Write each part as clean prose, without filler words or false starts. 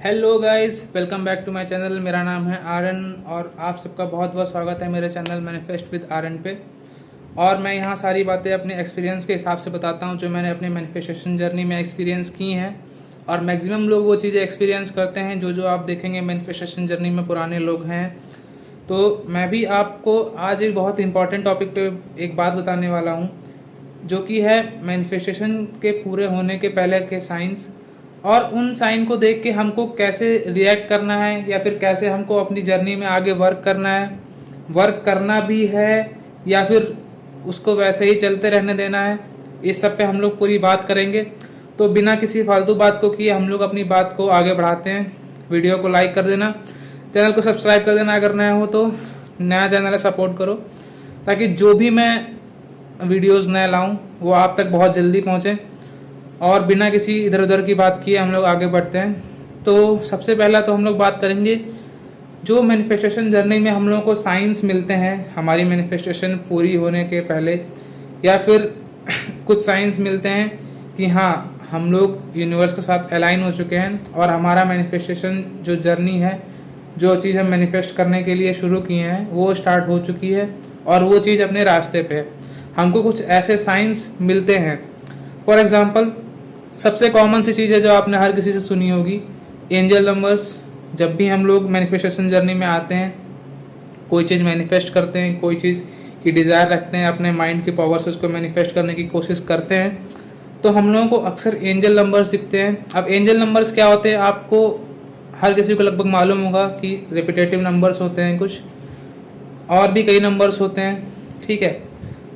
Hello guys, welcome back to my channel. मेरा नाम है आर्यन और आप सबका बहुत बहुत स्वागत है मेरे चैनल मैनिफेस्ट विद आर्यन पे। और मैं यहाँ सारी बातें अपने एक्सपीरियंस के हिसाब से बताता हूँ जो मैंने अपने मैनिफेस्टेशन जर्नी में एक्सपीरियंस की हैं। और मैक्सिमम लोग वो चीज़ें एक्सपीरियंस करते हैं जो आप देखेंगे मैनिफेस्टेशन जर्नी में पुराने लोग हैं। तो मैं भी आपको आज एक बहुत इंपॉर्टेंट टॉपिक पे एक बात बताने वाला हूँ, जो कि है मैनिफेस्टेशन के पूरे होने के पहले के साइंस, और उन साइन को देख के हमको कैसे रिएक्ट करना है या फिर कैसे हमको अपनी जर्नी में आगे वर्क करना है, वर्क करना भी है या फिर उसको वैसे ही चलते रहने देना है। इस सब पे हम लोग पूरी बात करेंगे। तो बिना किसी फालतू बात को किए हम लोग अपनी बात को आगे बढ़ाते हैं। वीडियो को लाइक कर देना, चैनल को सब्सक्राइब कर देना अगर नया हो तो। नया चैनल है, सपोर्ट करो ताकि जो भी मैं वीडियोस नए लाऊं वो आप तक बहुत जल्दी पहुंचे। और बिना किसी इधर उधर की बात किए हम लोग आगे बढ़ते हैं। तो सबसे पहला तो हम लोग बात करेंगे जो मैनिफेस्टेशन जर्नी में हम लोगों को साइंस मिलते हैं हमारी मैनिफेस्टेशन पूरी होने के पहले, या फिर कुछ साइंस मिलते हैं कि हाँ हम लोग यूनिवर्स के साथ अलाइन हो चुके हैं और हमारा मैनिफेस्टेशन जो जर्नी है, जो चीज़ हम मैनिफेस्ट करने के लिए शुरू किए हैं वो स्टार्ट हो चुकी है और वो चीज़ अपने रास्ते पे है। हमको कुछ ऐसे साइंस मिलते हैं। फॉर एग्जांपल, सबसे कॉमन सी चीज़ है जो आपने हर किसी से सुनी होगी, एंजल नंबर्स। जब भी हम लोग मैनिफेस्टेशन जर्नी में आते हैं, कोई चीज़ मैनिफेस्ट करते हैं, कोई चीज़ की डिज़ायर रखते हैं, अपने माइंड की पावर से उसको मैनिफेस्ट करने की कोशिश करते हैं, तो हम लोगों को अक्सर एंजल नंबर्स दिखते हैं। अब एंजल नंबर्स क्या होते हैं, आपको हर किसी को लगभग मालूम होगा कि रिपीटेटिव नंबर्स होते हैं कुछ, और भी कई नंबर्स होते हैं, ठीक है,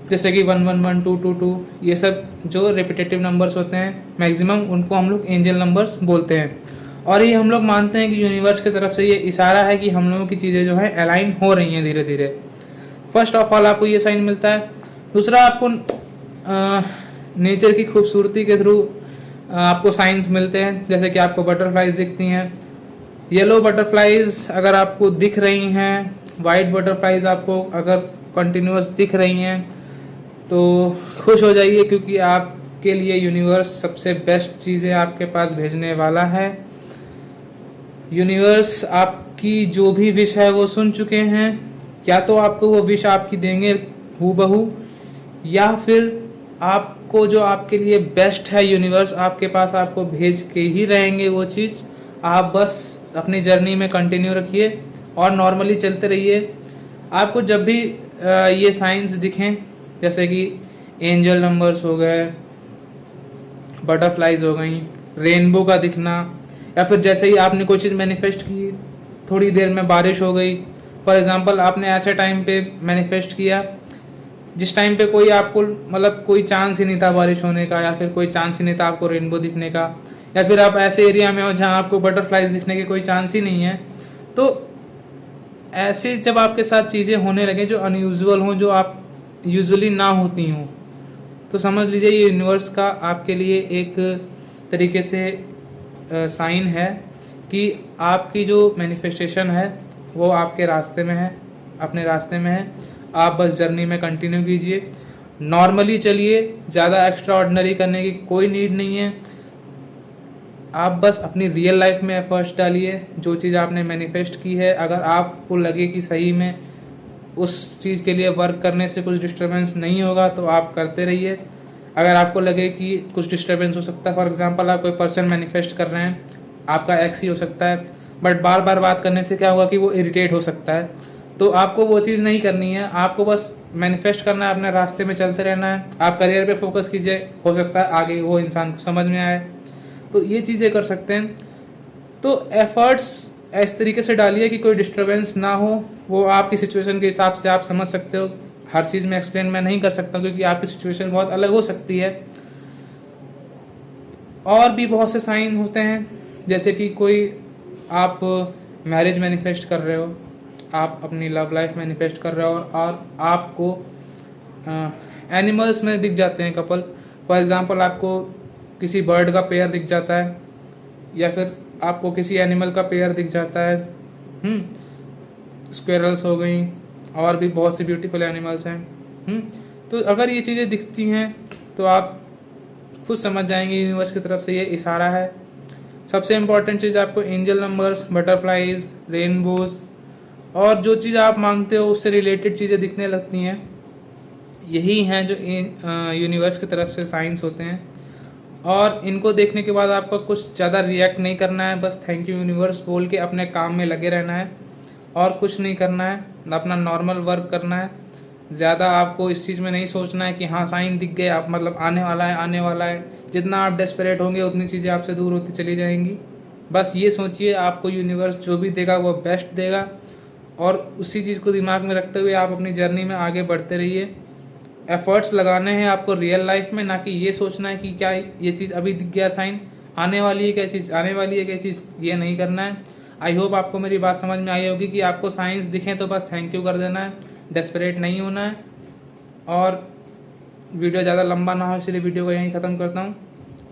जैसे कि 111 222, ये सब जो रिपीटेटिव नंबर्स होते हैं मैक्सिमम उनको हम लोग एंजल नंबर्स बोलते हैं। और ये हम लोग मानते हैं कि यूनिवर्स की तरफ से ये इशारा है कि हम लोगों की चीज़ें जो है अलाइन हो रही हैं धीरे धीरे। फर्स्ट ऑफ ऑल आपको ये साइन मिलता है। दूसरा, आपको नेचर की खूबसूरती के थ्रू आपको साइंस मिलते हैं, जैसे कि आपको बटरफ्लाइज दिखती हैं। येलो बटरफ्लाइज अगर आपको दिख रही हैं, वाइट बटरफ्लाइज आपको अगर कंटिन्यूस दिख रही हैं तो खुश हो जाइए, क्योंकि आपके लिए यूनिवर्स सबसे बेस्ट चीज़ें आपके पास भेजने वाला है। यूनिवर्स आपकी जो भी विश है वो सुन चुके हैं। या तो आपको वो विश आपकी देंगे हूबहू, या फिर आपको जो आपके लिए बेस्ट है यूनिवर्स आपके पास आपको भेज के ही रहेंगे वो चीज़। आप बस अपनी जर्नी में कंटिन्यू रखिए और नॉर्मली चलते रहिए। आपको जब भी ये साइंस दिखें, जैसे कि एंजल नंबर्स हो गए, बटरफ्लाइज हो गई, रेनबो का दिखना, या फिर जैसे ही आपने कोई चीज़ मैनिफेस्ट की थोड़ी देर में बारिश हो गई। फॉर एग्जांपल, आपने ऐसे टाइम पे मैनिफेस्ट किया जिस टाइम पे कोई आपको मतलब कोई चांस ही नहीं था बारिश होने का, या फिर कोई चांस ही नहीं था आपको रेनबो दिखने का, या फिर आप ऐसे एरिया में हो जहाँ आपको बटरफ्लाइज दिखने के कोई चांस ही नहीं है। तो ऐसे जब आपके साथ चीज़ें होने लगे जो अनयूजुअल हों, जो आप यूजुअली ना होती हूँ, तो समझ लीजिए ये यूनिवर्स का आपके लिए एक तरीके से साइन है कि आपकी जो मैनिफेस्टेशन है वो आपके रास्ते में है, अपने रास्ते में है। आप बस जर्नी में कंटिन्यू कीजिए, नॉर्मली चलिए, ज़्यादा एक्स्ट्रा ऑर्डिनरी करने की कोई नीड नहीं है। आप बस अपनी रियल लाइफ में एफर्ट्स डालिए। जो चीज़ आपने मैनिफेस्ट की है, अगर आपको लगे कि सही में उस चीज़ के लिए वर्क करने से कुछ डिस्टर्बेंस नहीं होगा तो आप करते रहिए। अगर आपको लगे कि कुछ डिस्टर्बेंस हो सकता है, फॉर एग्जांपल आप कोई पर्सन मैनिफेस्ट कर रहे हैं, आपका एक्स ही हो सकता है, बट बार बार बात करने से क्या होगा कि वो इरिटेट हो सकता है, तो आपको वो चीज़ नहीं करनी है। आपको बस मैनिफेस्ट करना है, अपने रास्ते में चलते रहना है। आप करियर पे फोकस कीजिए, हो सकता है आगे वो इंसान को समझ में आए, तो ये चीज़ें कर सकते हैं। तो एफर्ट्स इस तरीके से डालिए कि कोई डिस्टरबेंस ना हो। वो आपकी सिचुएशन के हिसाब से आप समझ सकते हो, हर चीज़ में एक्सप्लेन मैं नहीं कर सकता क्योंकि आपकी सिचुएशन बहुत अलग हो सकती है। और भी बहुत से साइन होते हैं, जैसे कि कोई आप मैरिज मैनिफेस्ट कर रहे हो, आप अपनी लव लाइफ मैनिफेस्ट कर रहे हो, और आपको एनिमल्स में दिख जाते हैं कपल। फॉर एग्जांपल, आपको किसी बर्ड का पेयर दिख जाता है, या फिर आपको किसी एनिमल का पेयर दिख जाता है। स्क्वेरल्स हो गई, और भी बहुत सी ब्यूटीफुल एनिमल्स हैं। तो अगर ये चीज़ें दिखती हैं तो आप खुद समझ जाएंगे यूनिवर्स की तरफ से ये इशारा है। सबसे इम्पॉर्टेंट चीज़ आपको एंजल नंबर्स, बटरफ्लाइज, रेनबोज और जो चीज़ आप मांगते हो उससे रिलेटेड चीज़ें दिखने लगती हैं। यही हैं जो यूनिवर्स की तरफ से साइंस होते हैं। और इनको देखने के बाद आपको कुछ ज़्यादा रिएक्ट नहीं करना है, बस थैंक यू यूनिवर्स बोल के अपने काम में लगे रहना है और कुछ नहीं करना है, अपना नॉर्मल वर्क करना है। ज़्यादा आपको इस चीज़ में नहीं सोचना है कि हाँ साइन दिख गए, आप मतलब आने वाला है आने वाला है। जितना आप डेस्परेट होंगे उतनी चीज़ें आपसे दूर होती चली जाएंगी। बस ये सोचिए आपको यूनिवर्स जो भी देगा वो बेस्ट देगा, और उसी चीज़ को दिमाग में रखते हुए आप अपनी जर्नी में आगे बढ़ते रहिए। एफर्ट्स लगाने हैं आपको रियल लाइफ में, ना कि ये सोचना है कि क्या ये चीज़ अभी दिख गया साइन, आने वाली है क्या चीज़, आने वाली है क्या चीज़, ये नहीं करना है। आई होप आपको मेरी बात समझ में आई होगी कि आपको साइंस दिखें तो बस थैंक यू कर देना है, डेस्परेट नहीं होना है। और वीडियो ज़्यादा लंबा ना हो इसलिए वीडियो को यहीं ख़त्म करता हूँ।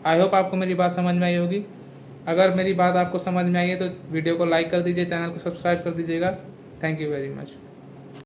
आई होप आपको मेरी बात समझ में आई होगी। अगर मेरी बात आपको समझ में आई है तो वीडियो को लाइक कर दीजिए, चैनल को सब्सक्राइब कर दीजिएगा। Thank you very much.